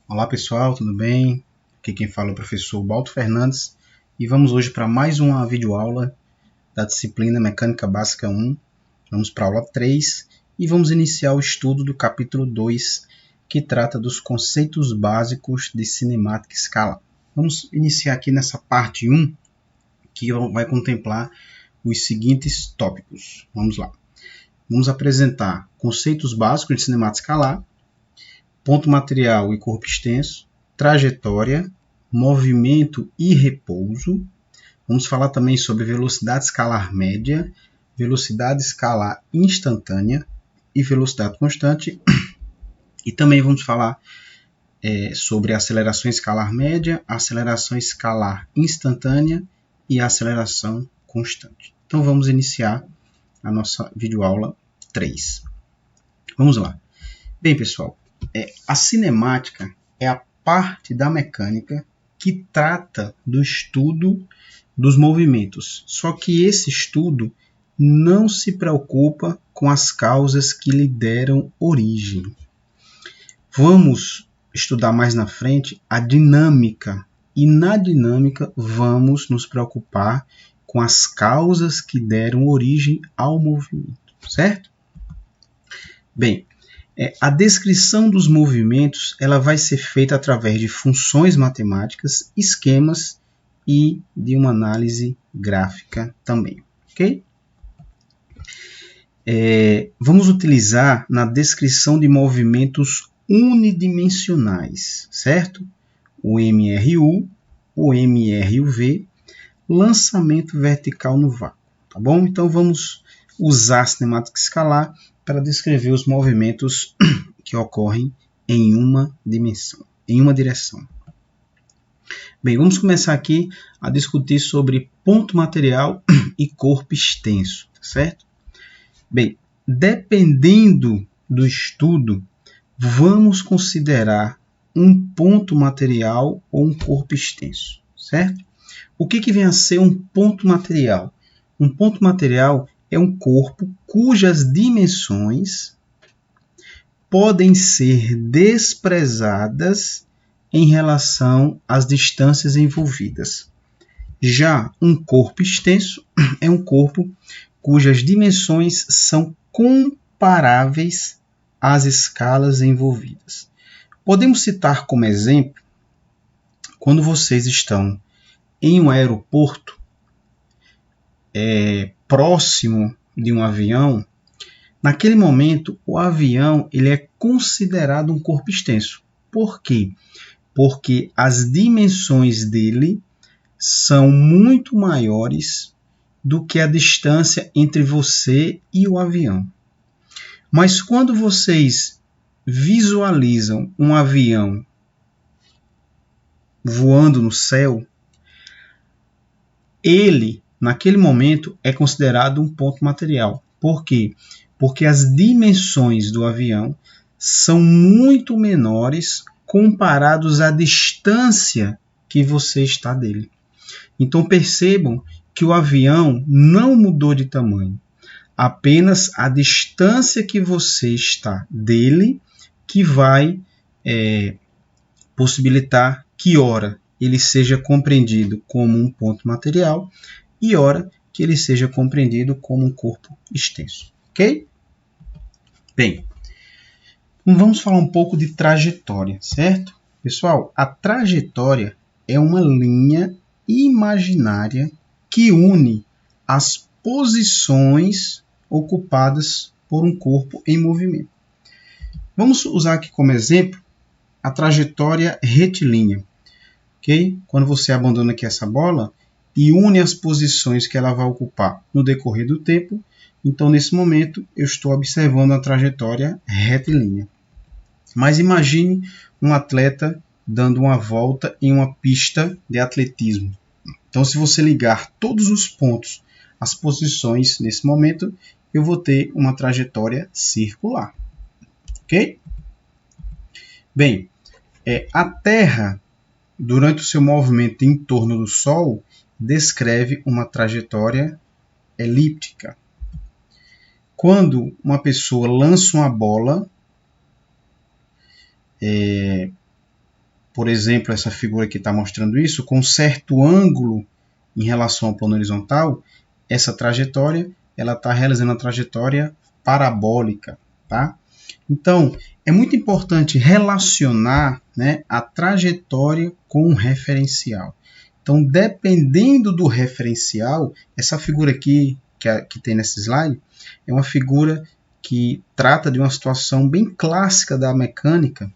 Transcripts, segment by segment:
Olá pessoal, tudo bem? Aqui quem fala é o professor Balto Fernandes e vamos hoje para mais uma videoaula da disciplina Mecânica Básica 1. Vamos para a aula 3 e vamos iniciar o estudo do capítulo 2, que trata dos conceitos básicos de cinemática escalar. Vamos iniciar aqui nessa parte 1, que vai contemplar os seguintes tópicos. Vamos lá. Vamos apresentar conceitos básicos de cinemática escalar, ponto material e corpo extenso, trajetória, movimento e repouso. Vamos falar também sobre velocidade escalar média, velocidade escalar instantânea e velocidade constante. E também vamos falar sobre aceleração escalar média, aceleração escalar instantânea e aceleração constante. Então vamos iniciar a nossa videoaula 3. Vamos lá. Bem, pessoal, a cinemática é a parte da mecânica que trata do estudo dos movimentos. Só que esse estudo não se preocupa com as causas que lhe deram origem. Vamos estudar mais na frente a dinâmica, e na dinâmica vamos nos preocupar com as causas que deram origem ao movimento, certo? Bem, a descrição dos movimentos ela vai ser feita através de funções matemáticas, esquemas e de uma análise gráfica também, ok? Vamos utilizar na descrição de movimentos unidimensionais, certo? O MRU, o MRUV, lançamento vertical no vácuo, tá bom? Então vamos usar a cinemática escalar para descrever os movimentos que ocorrem em uma dimensão, em uma direção. Bem, vamos começar aqui a discutir sobre ponto material e corpo extenso, certo? Bem, dependendo do estudo, vamos considerar um ponto material ou um corpo extenso, certo? O que vem a ser um ponto material? Um ponto material é um corpo cujas dimensões podem ser desprezadas em relação às distâncias envolvidas. Já um corpo extenso é um corpo cujas dimensões são comparáveis às escalas envolvidas. Podemos citar como exemplo, quando vocês estão em um aeroporto próximo de um avião, naquele momento o avião ele é considerado um corpo extenso. Por quê? Porque as dimensões dele são muito maiores do que a distância entre você e o avião. Mas quando vocês visualizam um avião voando no céu, ele, naquele momento, é considerado um ponto material. Por quê? Porque as dimensões do avião são muito menores comparados à distância que você está dele. Então percebam que o avião não mudou de tamanho. Apenas a distância que você está dele que vai possibilitar que ora ele seja compreendido como um ponto material e ora que ele seja compreendido como um corpo extenso, ok? Bem, vamos falar um pouco de trajetória, certo? Pessoal, a trajetória é uma linha imaginária que une as posições ocupadas por um corpo em movimento. Vamos usar aqui como exemplo a trajetória retilínea. Okay? Quando você abandona aqui essa bola e une as posições que ela vai ocupar no decorrer do tempo, então nesse momento eu estou observando a trajetória retilínea. Mas imagine um atleta dando uma volta em uma pista de atletismo. Então, se você ligar todos os pontos, as posições nesse momento, eu vou ter uma trajetória circular. Ok? Bem, a Terra, durante o seu movimento em torno do Sol, descreve uma trajetória elíptica. Quando uma pessoa lança uma bola por exemplo, essa figura aqui está mostrando isso, com um certo ângulo em relação ao plano horizontal, essa trajetória ela está realizando a trajetória parabólica. Tá? Então, é muito importante relacionar, né, a trajetória com o referencial. Então, dependendo do referencial, essa figura aqui que tem nesse slide é uma figura que trata de uma situação bem clássica da mecânica,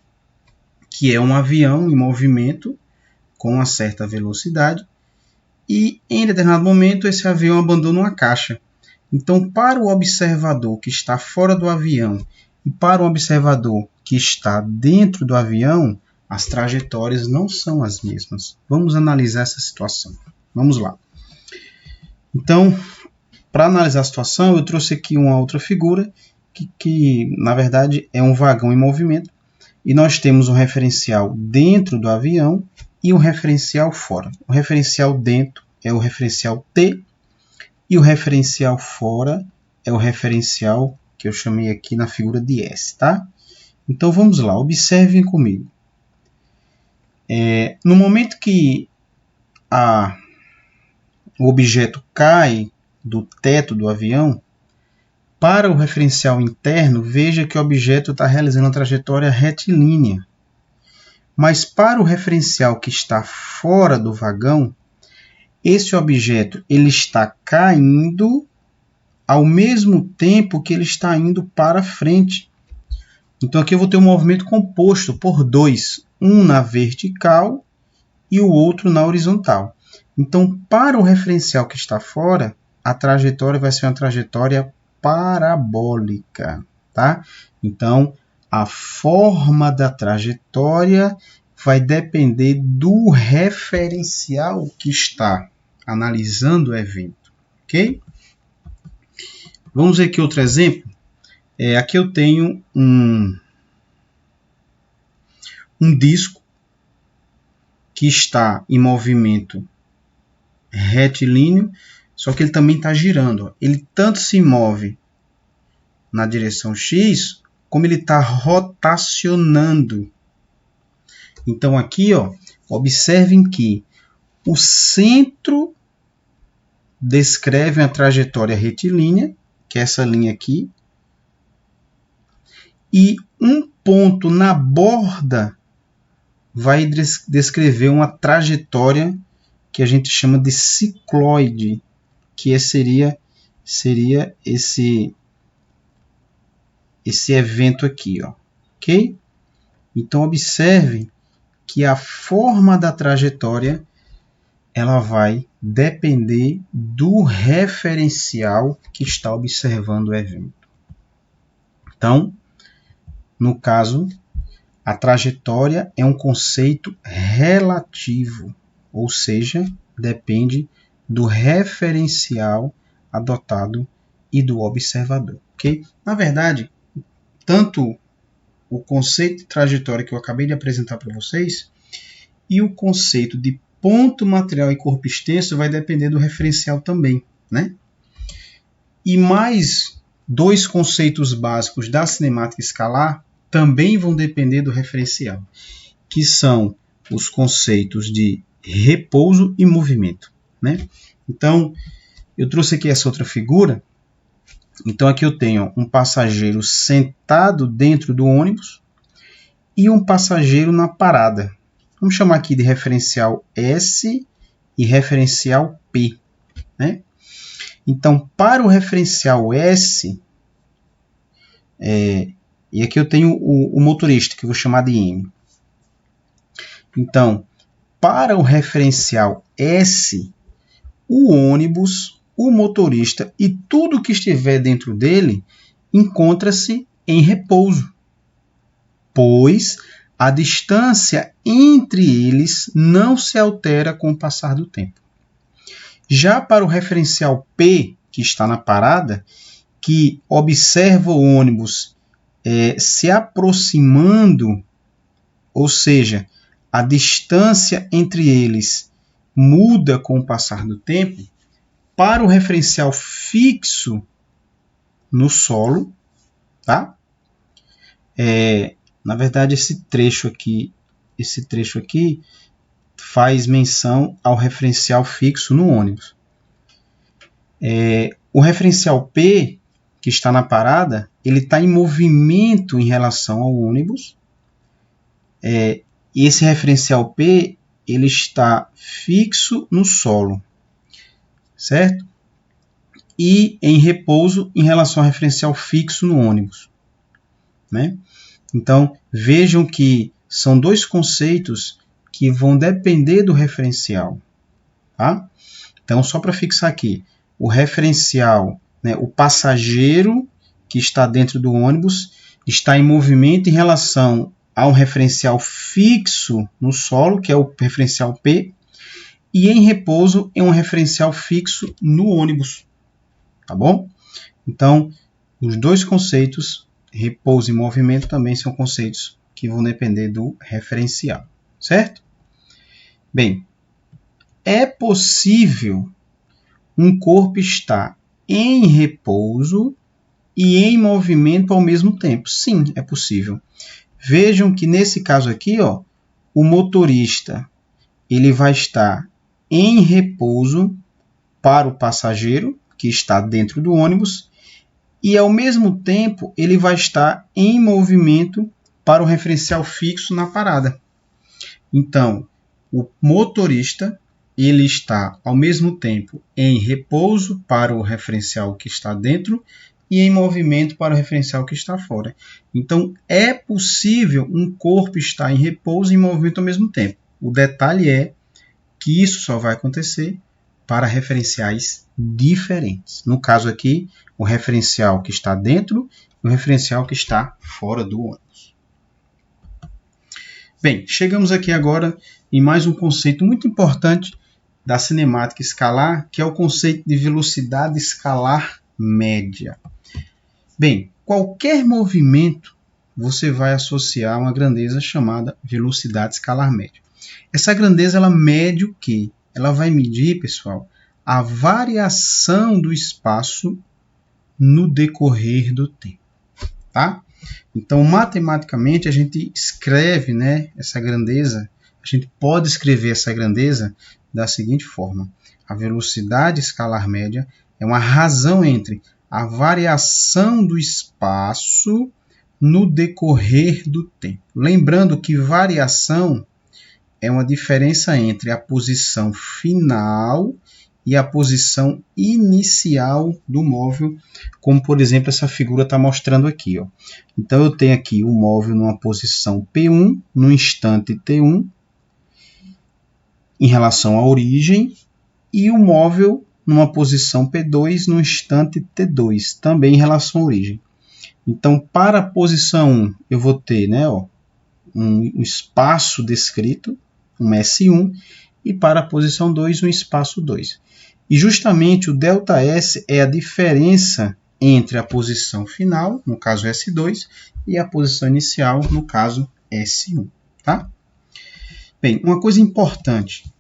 que é um avião em movimento com uma certa velocidade e, em determinado momento, esse avião abandona uma caixa. Então, para o observador que está fora do avião e para o observador que está dentro do avião, as trajetórias não são as mesmas. Vamos analisar essa situação. Vamos lá. Então, para analisar a situação, eu trouxe aqui uma outra figura que na verdade, é um vagão em movimento. E nós temos um referencial dentro do avião e um referencial fora. O referencial dentro é o referencial T e o referencial fora é o referencial que eu chamei aqui na figura de S. Tá? Então, vamos lá. Observem comigo. No momento que o objeto cai do teto do avião, para o referencial interno, veja que o objeto está realizando uma trajetória retilínea. Mas para o referencial que está fora do vagão, esse objeto ele está caindo ao mesmo tempo que ele está indo para frente. Então aqui eu vou ter um movimento composto por dois, um na vertical e o outro na horizontal. Então, para o referencial que está fora, a trajetória vai ser uma trajetória parabólica, tá? Então, a forma da trajetória vai depender do referencial que está analisando o evento, ok? Vamos ver aqui outro exemplo. Aqui eu tenho um disco que está em movimento retilíneo, só que ele também está girando. Ele tanto se move na direção X, como ele está rotacionando. Então aqui, observem que o centro descreve uma trajetória retilínea, que é essa linha aqui, e um ponto na borda vai descrever uma trajetória que a gente chama de cicloide, que seria esse evento aqui, ok? Então observe que a forma da trajetória ela vai depender do referencial que está observando o evento. Então, no caso, a trajetória é um conceito relativo, ou seja, depende do referencial adotado e do observador. Okay? Na verdade, tanto o conceito de trajetória que eu acabei de apresentar para vocês e o conceito de ponto material e corpo extenso vai depender do referencial também, né? E mais dois conceitos básicos da cinemática escalar também vão depender do referencial, que são os conceitos de repouso e movimento, né? Então, eu trouxe aqui essa outra figura. Então, aqui eu tenho um passageiro sentado dentro do ônibus e um passageiro na parada. Vamos chamar aqui de referencial S e referencial P, né? Então, para o referencial S, e aqui eu tenho o motorista, que eu vou chamar de M. Então, para o referencial S, o ônibus, o motorista e tudo que estiver dentro dele encontra-se em repouso, pois a distância entre eles não se altera com o passar do tempo. Já para o referencial P, que está na parada, que observa o ônibus se aproximando, ou seja, a distância entre eles muda com o passar do tempo, para o referencial fixo no solo, tá? Na verdade, esse trecho aqui esse trecho aqui faz menção ao referencial fixo no ônibus. O referencial P, que está na parada, ele está em movimento em relação ao ônibus. E esse referencial P, ele está fixo no solo, certo? E em repouso em relação ao referencial fixo no ônibus, né? Então, vejam que são dois conceitos que vão depender do referencial, tá? Então, só para fixar aqui, o referencial, né, o passageiro que está dentro do ônibus está em movimento em relação a um referencial fixo no solo, que é o referencial P, e em repouso é um referencial fixo no ônibus, tá bom? Então, os dois conceitos, repouso e movimento, também são conceitos que vão depender do referencial, certo? Bem, é possível um corpo estar em repouso e em movimento ao mesmo tempo. Sim, é possível. Vejam que nesse caso aqui, ó, o motorista ele vai estar em repouso para o passageiro que está dentro do ônibus e ao mesmo tempo ele vai estar em movimento para o referencial fixo na parada. Então, o motorista ele está ao mesmo tempo em repouso para o referencial que está dentro e em movimento para o referencial que está fora. Então, é possível um corpo estar em repouso e em movimento ao mesmo tempo. O detalhe é que isso só vai acontecer para referenciais diferentes. No caso aqui, o referencial que está dentro e o referencial que está fora do ônibus. Bem, chegamos aqui agora em mais um conceito muito importante da cinemática escalar, que é o conceito de velocidade escalar média. Bem, qualquer movimento você vai associar a uma grandeza chamada velocidade escalar média. Essa grandeza ela mede o quê? Ela vai medir, pessoal, a variação do espaço no decorrer do tempo, tá? Então, matematicamente, a gente escreve, né, essa grandeza, a gente pode escrever essa grandeza da seguinte forma. A velocidade escalar média é uma razão entre a variação do espaço no decorrer do tempo. Lembrando que variação é uma diferença entre a posição final e a posição inicial do móvel, como por exemplo essa figura está mostrando aqui, ó. Então eu tenho aqui o móvel numa posição P1, no instante T1, em relação à origem, e o móvel numa posição P2, no instante T2, também em relação à origem. Então, para a posição 1, eu vou ter, né, ó, um espaço descrito, um S1, e para a posição 2, um espaço 2. E justamente o ΔS é a diferença entre a posição final, no caso S2, e a posição inicial, no caso S1. Tá? Bem, uma coisa importante.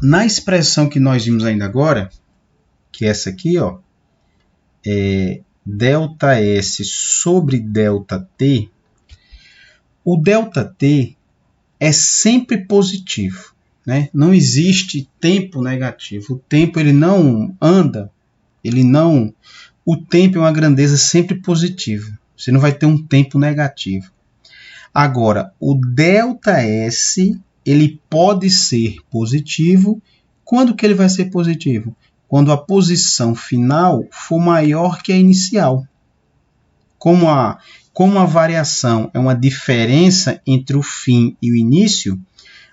Na expressão que nós vimos ainda agora, que é essa aqui, ó, ΔS sobre ΔT, o ΔT é sempre positivo. Né? Não existe tempo negativo. O tempo ele não anda, o tempo é uma grandeza sempre positiva. Você não vai ter um tempo negativo. Agora, o ΔS ele pode ser positivo. Quando que ele vai ser positivo? Quando a posição final for maior que a inicial. Como a variação é uma diferença entre o fim e o início,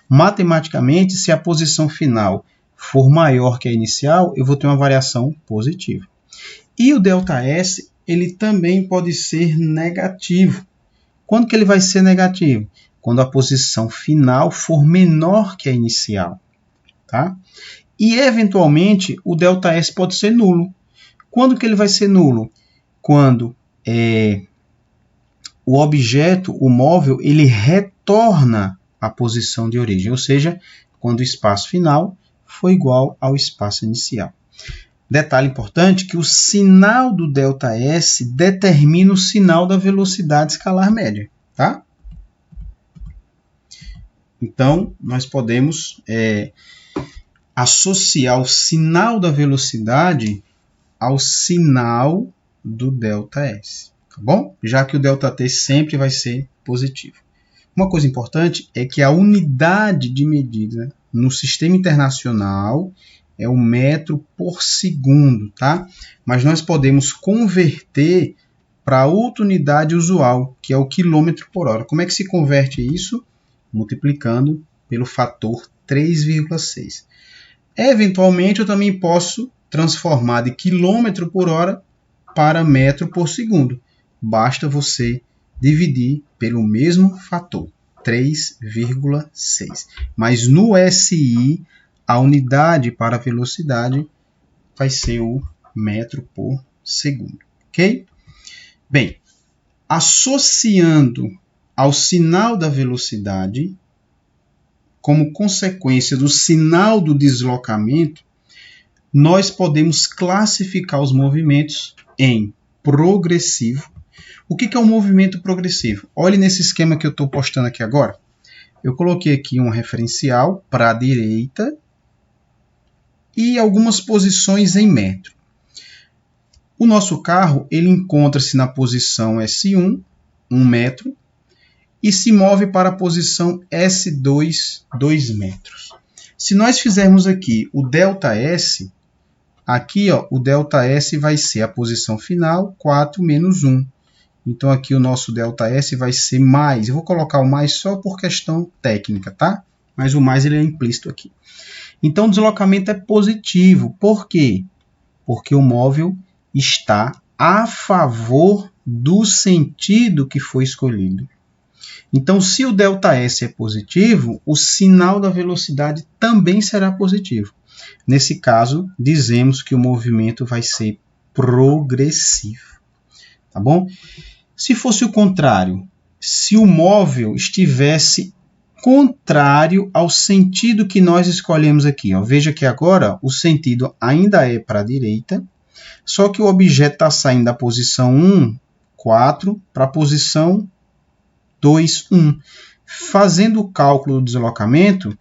matematicamente, se a posição final for maior que a inicial, eu vou ter uma variação positiva. E o ΔS, ele também pode ser negativo. Quando que ele vai ser negativo? Quando a posição final for menor que a inicial. Tá? E, eventualmente, o ΔS pode ser nulo. Quando que ele vai ser nulo? Quando o objeto, o móvel, ele retorna à posição de origem, ou seja, quando o espaço final for igual ao espaço inicial. Detalhe importante que o sinal do ΔS determina o sinal da velocidade escalar média. Tá? Então, nós podemos associar o sinal da velocidade ao sinal do ΔS, tá bom? Já que o ΔT sempre vai ser positivo. Uma coisa importante é que a unidade de medida no sistema internacional é o metro por segundo, tá? Mas nós podemos converter para outra unidade usual, que é o quilômetro por hora. Como é que se converte isso? Multiplicando pelo fator 3,6. Eventualmente, eu também posso transformar de quilômetro por hora para metro por segundo. Basta você dividir pelo mesmo fator, 3,6. Mas no SI, a unidade para a velocidade vai ser o metro por segundo, ok? Bem, associando ao sinal da velocidade, como consequência do sinal do deslocamento, nós podemos classificar os movimentos em progressivo. O que é um movimento progressivo? Olhe nesse esquema que eu estou postando aqui agora. Eu coloquei aqui um referencial para a direita e algumas posições em metro. O nosso carro ele encontra-se na posição S1, 1 metro, e se move para a posição S2, 2 metros. Se nós fizermos aqui o ΔS, aqui ó, o ΔS vai ser a posição final, 4 menos 1. Então aqui o nosso ΔS vai ser mais. Eu vou colocar o mais só por questão técnica, tá? Mas o mais ele é implícito aqui. Então o deslocamento é positivo. Por quê? Porque o móvel está a favor do sentido que foi escolhido. Então, se o ΔS é positivo, o sinal da velocidade também será positivo. Nesse caso, dizemos que o movimento vai ser progressivo. Tá bom? Se fosse o contrário, se o móvel estivesse contrário ao sentido que nós escolhemos aqui, ó, veja que agora o sentido ainda é para a direita, só que o objeto está saindo da posição 1, 4, para a posição 2, 1. Fazendo o cálculo do deslocamento,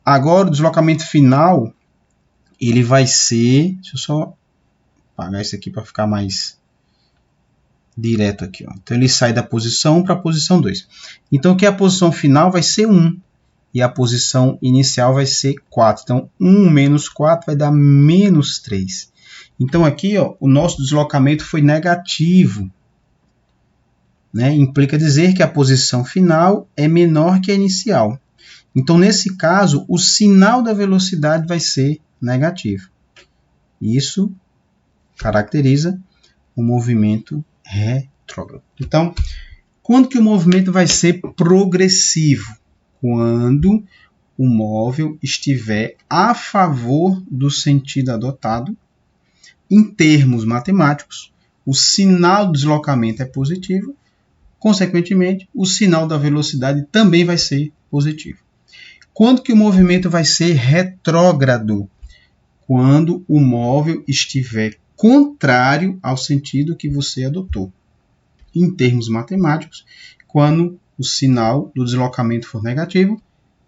agora o deslocamento final ele vai ser... Deixa eu só apagar isso aqui para ficar mais direto aqui. Ó. Então, ele sai da posição 1 para a posição 2. Então, aqui a posição final vai ser 1. E a posição inicial vai ser 4. Então, 1 menos 4 vai dar menos 3. Então, aqui ó, o nosso deslocamento foi negativo. Né? Implica dizer que a posição final é menor que a inicial. Então, nesse caso, o sinal da velocidade vai ser negativo. Isso caracteriza o movimento retrógrado. Então, quando que o movimento vai ser progressivo? Quando o móvel estiver a favor do sentido adotado. Em termos matemáticos, o sinal do deslocamento é positivo, consequentemente, o sinal da velocidade também vai ser positivo. Quando que o movimento vai ser retrógrado? Quando o móvel estiver contrário ao sentido que você adotou. Em termos matemáticos, quando o sinal do deslocamento for negativo,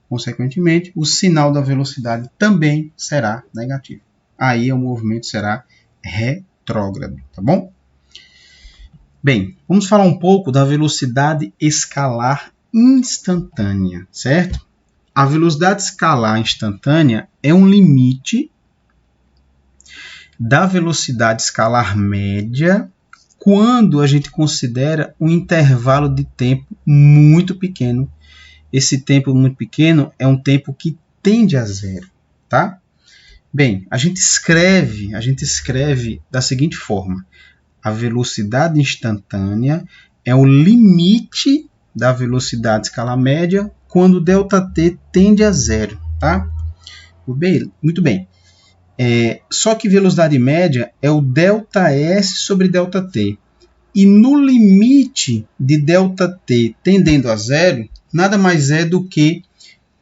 consequentemente, o sinal da velocidade também será negativo. Aí o movimento será retrógrado, tá bom? Bem, vamos falar um pouco da velocidade escalar instantânea, certo? A velocidade escalar instantânea é um limite da velocidade escalar média quando a gente considera um intervalo de tempo muito pequeno. Esse tempo muito pequeno é um tempo que tende a zero, tá? Bem, a gente escreve da seguinte forma: a velocidade instantânea é o limite da velocidade escalar média quando ΔT tende a zero, tá? Muito bem. Só que velocidade média é o ΔS sobre ΔT. E no limite de ΔT tendendo a zero, nada mais é do que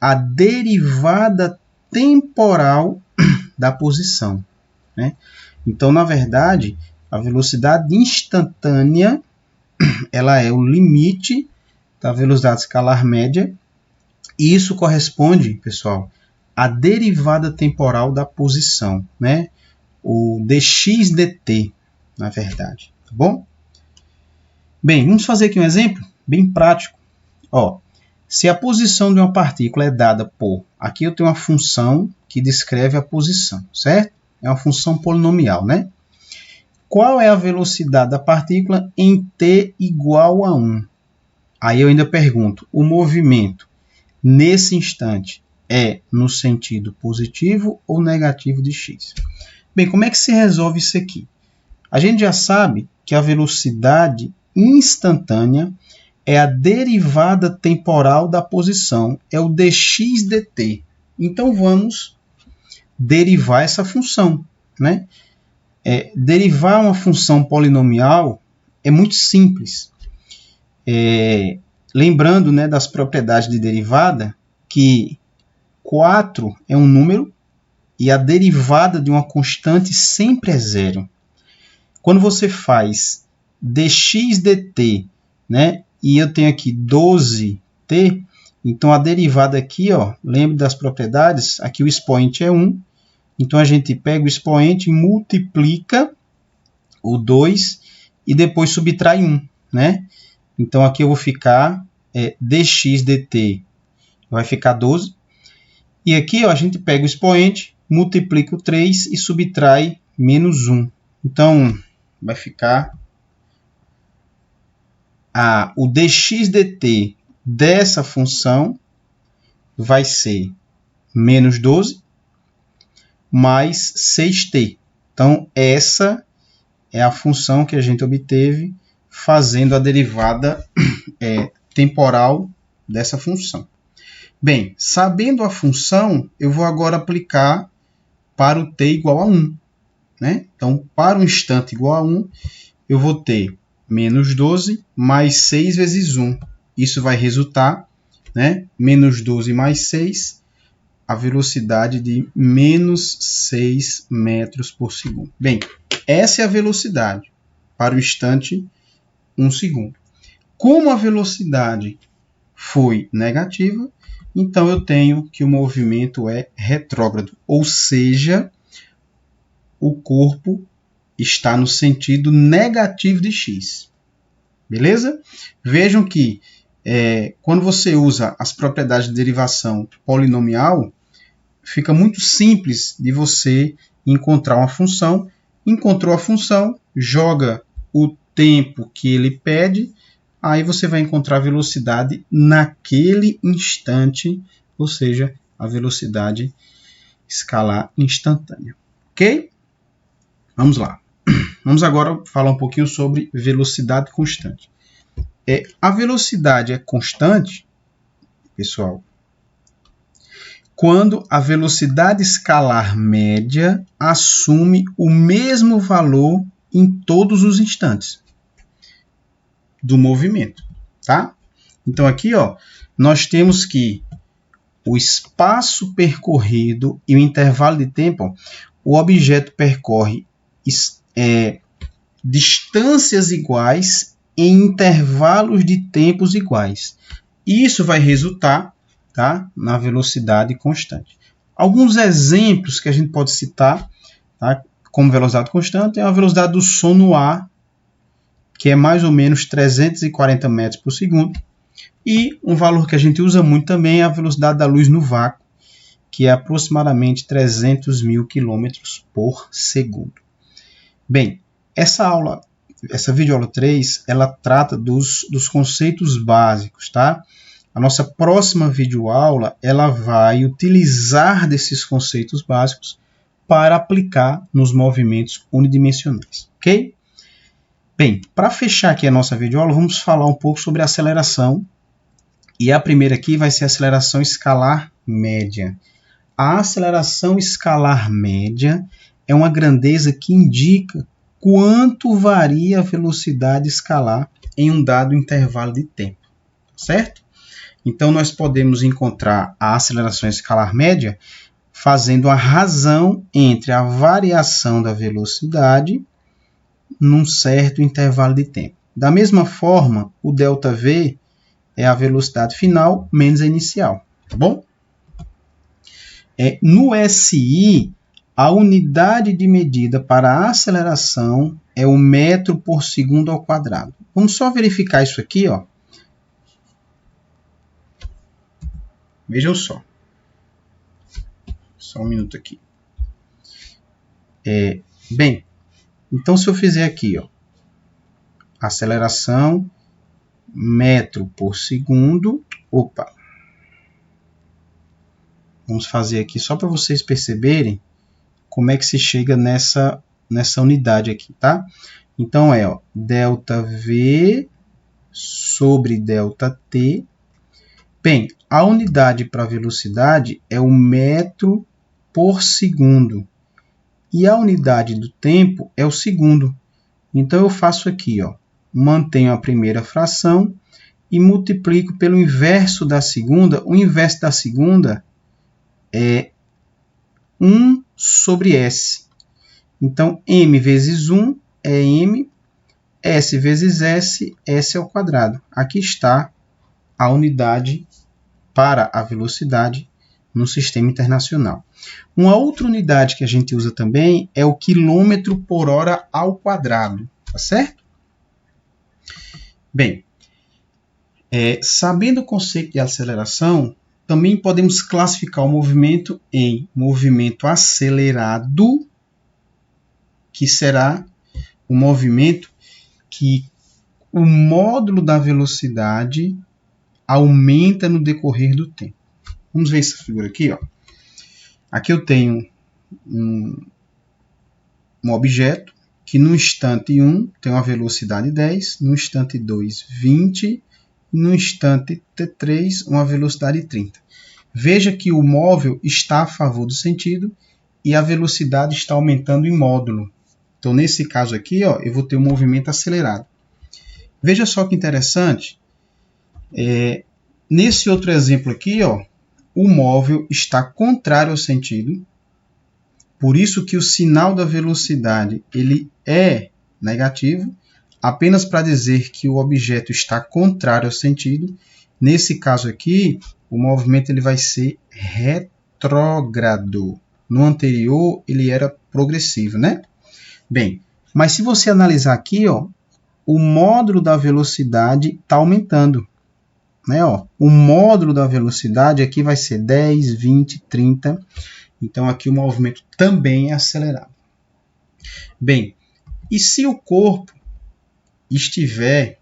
a derivada temporal da posição. Né? Então, na verdade, a velocidade instantânea ela é o limite da velocidade escalar média E isso corresponde, pessoal, à derivada temporal da posição, né? O dx dt, na verdade, tá bom? Bem, vamos fazer aqui um exemplo bem prático. Ó, se a posição de uma partícula é dada por... Aqui eu tenho uma função que descreve a posição, certo? É uma função polinomial, né? Qual é a velocidade da partícula em t igual a 1? Aí eu ainda pergunto, o movimento nesse instante é no sentido positivo ou negativo de x? Bem, como é que se resolve isso aqui? A gente já sabe que a velocidade instantânea é a derivada temporal da posição, é o dx dt. Então vamos derivar essa função, né? Derivar uma função polinomial é muito simples. Lembrando, né, das propriedades de derivada, que 4 é um número e a derivada de uma constante sempre é zero. Quando você faz dx dt, né, e eu tenho aqui 12t, então a derivada aqui, ó, lembre das propriedades, aqui o expoente é 1, então a gente pega o expoente, multiplica o 2 e depois subtrai 1, né? Então aqui eu vou ficar dx dt vai ficar 12. E aqui, ó, a gente pega o expoente, multiplica o 3 e subtrai menos 1. Então vai ficar o dx dt dessa função vai ser menos 12 mais 6t. Então, essa é a função que a gente obteve fazendo a derivada temporal dessa função. Bem, sabendo a função, eu vou agora aplicar para o t igual a 1. Né? Então, para o instante igual a 1, eu vou ter menos 12 mais 6 vezes 1. Isso vai resultar, né, menos 12 mais 6, a velocidade de menos 6 metros por segundo. Bem, essa é a velocidade para o instante 1 segundo. Como a velocidade foi negativa, então eu tenho que o movimento é retrógrado, ou seja, o corpo está no sentido negativo de x. Beleza? Vejam que quando você usa as propriedades de derivação polinomial, fica muito simples de você encontrar uma função. Encontrou a função, joga o tempo que ele pede, aí você vai encontrar a velocidade naquele instante, ou seja, a velocidade escalar instantânea. Ok? Vamos lá. Vamos agora falar um pouquinho sobre velocidade constante. A velocidade é constante, pessoal, quando a velocidade escalar média assume o mesmo valor em todos os instantes do movimento, tá? Então aqui, ó, nós temos que o espaço percorrido e o intervalo de tempo, ó, o objeto percorre distâncias iguais em intervalos de tempos iguais. Isso vai resultar, tá, na velocidade constante. Alguns exemplos que a gente pode citar, tá, como velocidade constante é a velocidade do som no ar, que é mais ou menos 340 metros por segundo. E um valor que a gente usa muito também é a velocidade da luz no vácuo, que é aproximadamente 300 mil quilômetros por segundo. Bem, essa videoaula 3, ela trata dos conceitos básicos, tá? A nossa próxima videoaula, ela vai utilizar desses conceitos básicos para aplicar nos movimentos unidimensionais, ok? Bem, para fechar aqui a nossa videoaula, vamos falar um pouco sobre aceleração. E a primeira aqui vai ser a aceleração escalar média. A aceleração escalar média é uma grandeza que indica quanto varia a velocidade escalar em um dado intervalo de tempo, certo? Então, nós podemos encontrar a aceleração escalar média fazendo a razão entre a variação da velocidade num certo intervalo de tempo. Da mesma forma, o ΔV é a velocidade final menos a inicial. tá bom? No SI, a unidade de medida para a aceleração é o metro por segundo ao quadrado. Vamos só verificar isso aqui, ó. Vejam só. Só um minuto aqui. Bem, então se eu fizer aqui, ó, aceleração, metro por segundo, opa. Vamos fazer aqui só para vocês perceberem como é que se chega nessa unidade aqui, tá? Então ó, ΔV sobre ΔT. Bem, a unidade para velocidade é o metro por segundo. E a unidade do tempo é o segundo. Então eu faço aqui, ó, mantenho a primeira fração e multiplico pelo inverso da segunda. O inverso da segunda é 1 sobre S. Então, m vezes 1 é m, s vezes s, s ao quadrado. Aqui está a unidade para a velocidade no sistema internacional. Uma outra unidade que a gente usa também é o quilômetro por hora ao quadrado, tá certo? Bem, sabendo o conceito de aceleração, também podemos classificar o movimento em movimento acelerado, que será o movimento que o módulo da velocidade aumenta no decorrer do tempo. Vamos ver essa figura aqui, ó. Aqui eu tenho um objeto que no instante 1 tem uma velocidade 10, no instante 2, 20, e no instante T3, uma velocidade 30. Veja que o móvel está a favor do sentido e a velocidade está aumentando em módulo. Então, nesse caso aqui, ó, eu vou ter um movimento acelerado. Veja só que interessante. Nesse outro exemplo aqui, ó, o móvel está contrário ao sentido. Por isso que o sinal da velocidade ele é negativo, apenas para dizer que o objeto está contrário ao sentido. Nesse caso aqui, o movimento ele vai ser retrógrado. No anterior, ele era progressivo, né? Bem, mas se você analisar aqui, ó, o módulo da velocidade está aumentando. Né, ó? O módulo da velocidade aqui vai ser 10, 20, 30. Então, aqui o movimento também é acelerado. Bem, e se o corpo estiver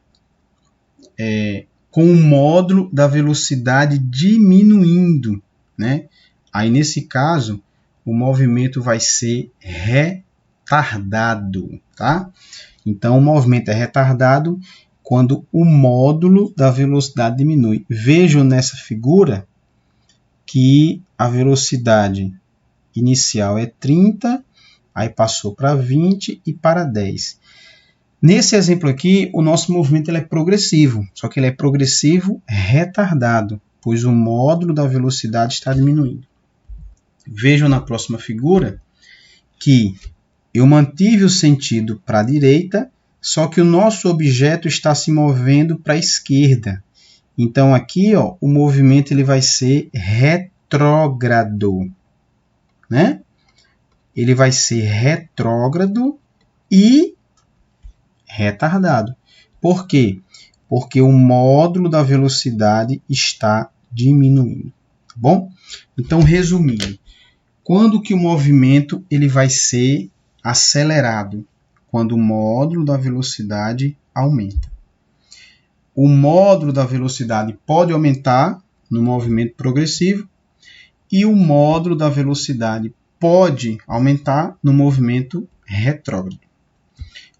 com o módulo da velocidade diminuindo, né? Aí, nesse caso, o movimento vai ser retardado, tá? Então, o movimento é retardado quando o módulo da velocidade diminui. Vejam nessa figura que a velocidade inicial é 30, aí passou para 20 e para 10. Nesse exemplo aqui, o nosso movimento ele é progressivo, só que ele é progressivo retardado, pois o módulo da velocidade está diminuindo. Vejam na próxima figura que eu mantive o sentido para a direita, só que o nosso objeto está se movendo para a esquerda. Então, aqui, ó, o movimento ele vai ser retrógrado, né? Ele vai ser retrógrado e retardado. Por quê? Porque o módulo da velocidade está diminuindo, tá bom? Então, resumindo, quando que o movimento ele vai ser acelerado? Quando o módulo da velocidade aumenta. O módulo da velocidade pode aumentar no movimento progressivo e o módulo da velocidade pode aumentar no movimento retrógrado.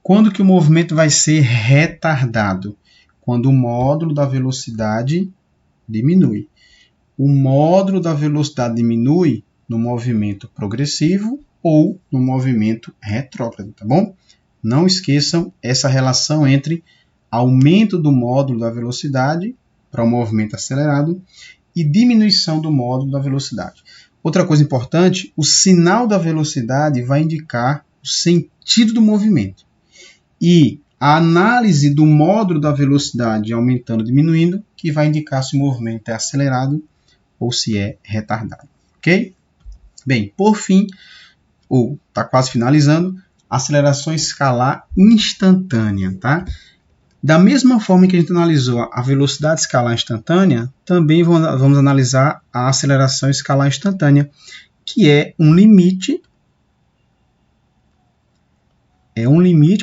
Quando que o movimento vai ser retardado? Quando o módulo da velocidade diminui. O módulo da velocidade diminui no movimento progressivo ou no movimento retrógrado, tá bom? Não esqueçam essa relação entre aumento do módulo da velocidade para o movimento acelerado e diminuição do módulo da velocidade. Outra coisa importante, o sinal da velocidade vai indicar o sentido do movimento. E a análise do módulo da velocidade aumentando ou diminuindo, que vai indicar se o movimento é acelerado ou se é retardado. Ok? Bem, por fim, ou está quase finalizando, aceleração escalar instantânea. Tá? Da mesma forma que a gente analisou a velocidade escalar instantânea, também vamos analisar a aceleração escalar instantânea, que é um limite,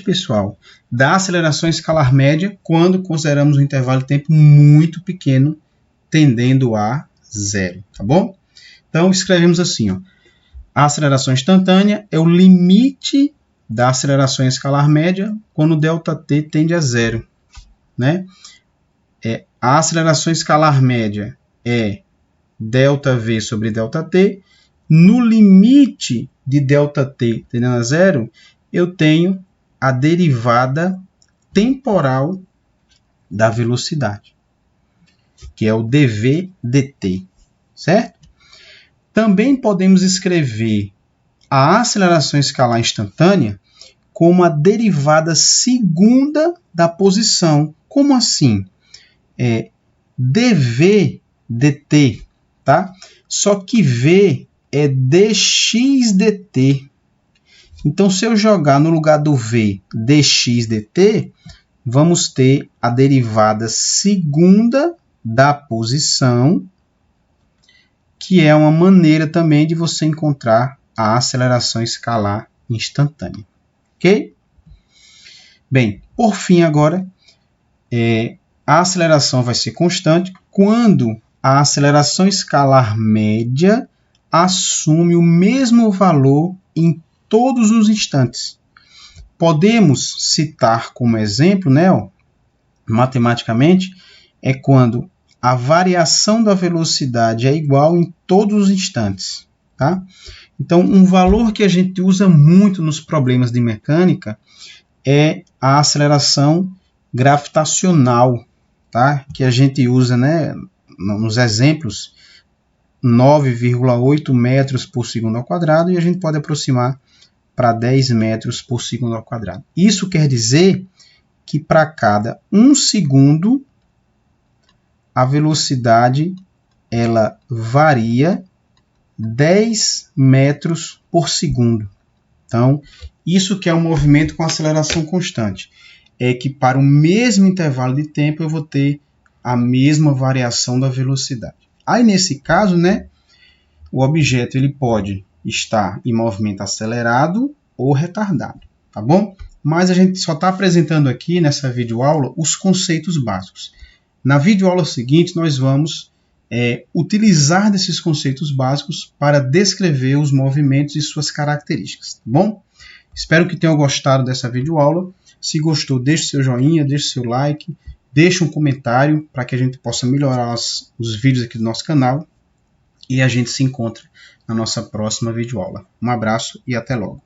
pessoal, da aceleração escalar média quando consideramos um intervalo de tempo muito pequeno, tendendo a zero, tá bom? Então, escrevemos assim, ó, a aceleração instantânea é o limite da aceleração escalar média quando ΔT tende a zero, né? A aceleração escalar média é ΔV sobre ΔT. No limite de ΔT tendendo a zero, eu tenho a derivada temporal da velocidade, que é o dv dt, certo? Também podemos escrever a aceleração escalar instantânea como a derivada segunda da posição. Como assim? Dv dt, tá? Só que v é dx dt. Então, se eu jogar no lugar do v dx dt, vamos ter a derivada segunda da posição, que é uma maneira também de você encontrar a aceleração escalar instantânea. Ok? Bem, por fim agora, a aceleração vai ser constante quando a aceleração escalar média assume o mesmo valor em todos os instantes. Podemos citar como exemplo, né, matematicamente, é quando a variação da velocidade é igual em todos os instantes. Tá? Então, um valor que a gente usa muito nos problemas de mecânica é a aceleração gravitacional, tá? Que a gente usa, né, nos exemplos 9,8 metros por segundo ao quadrado, e a gente pode aproximar para 10 metros por segundo ao quadrado. Isso quer dizer que para cada 1 segundo, a velocidade ela varia 10 metros por segundo. Então, isso que é um movimento com aceleração constante. É que para o mesmo intervalo de tempo eu vou ter a mesma variação da velocidade. Aí, nesse caso, né, o objeto ele pode estar em movimento acelerado ou retardado, tá bom? Mas a gente só está apresentando aqui nessa videoaula os conceitos básicos. Na videoaula seguinte, nós vamos utilizar desses conceitos básicos para descrever os movimentos e suas características, tá bom? Espero que tenham gostado dessa videoaula. Se gostou, deixe seu joinha, deixe seu like, deixe um comentário para que a gente possa melhorar os vídeos aqui do nosso canal. E a gente se encontra na nossa próxima videoaula. Um abraço e até logo.